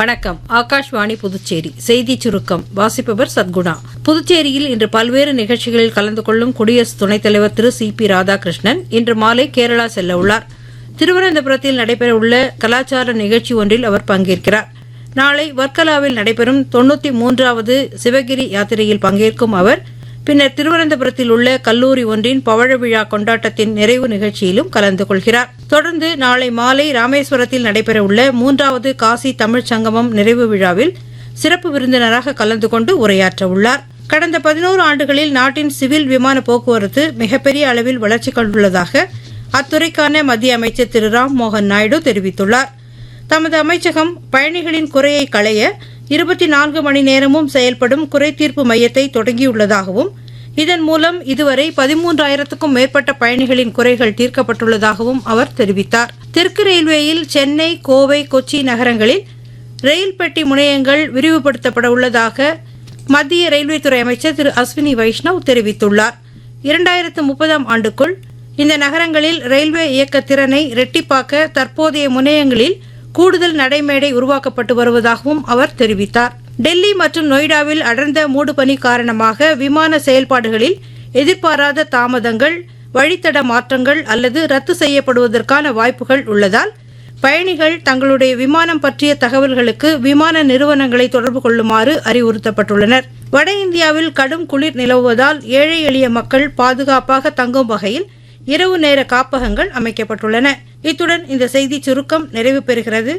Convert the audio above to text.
வணக்கம். ஆகாஷ்வாணி புதுச்சேரி செய்திச் சுருக்கம் வாசிப்பவர் சத்குணா. புதுச்சேரியில் இன்று பல்வேறு நிகழ்ச்சிகளில் கலந்து கொள்ளும் குடியரசு துணைத் தலைவர் திரு சி.பி. ராதாகிருஷ்ணன் இன்று மாலை கேரளா செல்ல உள்ளார். திருவனந்தபுரத்தில் நடைபெறவுள்ள கலாச்சார நிகழ்ச்சி ஒன்றில் அவர் பங்கேற்கிறார். நாளை வர்க்கலாவில் நடைபெறும் 93வது சிவகிரி யாத்திரையில் பங்கேற்கும் அவர் பின்னர் திருவனந்தபுரத்தில் உள்ள கல்லூரி ஒன்றின் பவழ விழா கொண்டாட்டத்தின் நிறைவு நிகழ்ச்சியிலும் கலந்து கொள்கிறார். தொடர்ந்து நாளை மாலை ராமேஸ்வரத்தில் நடைபெறவுள்ள 3வது காசி தமிழ்ச் சங்கமம் நிறைவு விழாவில் சிறப்பு விருந்தினராக கலந்து கொண்டு உரையாற்ற உள்ளார். கடந்த 11 ஆண்டுகளில் நாட்டின் சிவில் விமான போக்குவரத்து மிகப்பெரிய அளவில் வளர்ச்சி கண்டுள்ளதாக அத்துறைக்கான மத்திய அமைச்சர் திரு ராம் மோகன் நாயுடு தெரிவித்துள்ளார். தமது அமைச்சகம் பயணிகளின் குறையை களைய 24 மணி நேரமும் செயல்படும் குறைதீர்ப்பு மையத்தை தொடங்கியுள்ளதாகவும் இதன் மூலம் இதுவரை 13,000க்கும் மேற்பட்ட பயணிகளின் குறைகள் தீர்க்கப்பட்டுள்ளதாகவும் அவர் தெரிவித்தார். தெற்கு ரயில்வேயில் சென்னை, கோவை, கொச்சி நகரங்களில் ரயில் பெட்டி முனையங்கள் விரிவுபடுத்தப்பட உள்ளதாக மத்திய ரயில்வே துறை அமைச்சர் திரு அஸ்வினி வைஷ்ணவ் தெரிவித்துள்ளார். 2030ஆம் ஆண்டுக்குள் இந்த நகரங்களில் ரயில்வே இயக்க திறனை இரட்டிப்பாக்க தற்போதைய முனையங்களில் கூடுதல் நடைமேடை உருவாக்கப்பட்டு வருவதாகவும் அவர் தெரிவித்தார். டெல்லி மற்றும் நொய்டாவில் அடர்ந்த மூடுபனி காரணமாக விமான செயல்பாடுகளில் எதிர்பாராத தாமதங்கள், வழித்தட மாற்றங்கள் அல்லது ரத்து செய்யப்படுவதற்கான வாய்ப்புகள் உள்ளதால் பயணிகள் தங்களுடைய விமானம் பற்றிய தகவல்களுக்கு விமான நிறுவனங்களை தொடர்பு கொள்ளுமாறு அறிவுறுத்தப்பட்டுள்ளனர். வட இந்தியாவில் கடும் குளிர் நிலவுவதால் ஏழை எளிய மக்கள் பாதுகாப்பாக தங்கும் வகையில் இரவு நேர காப்பகங்கள் அமைக்கப்பட்டுள்ளன. இத்துடன் இந்த செய்திச் சுருக்கம் நிறைவு பெறுகிறது.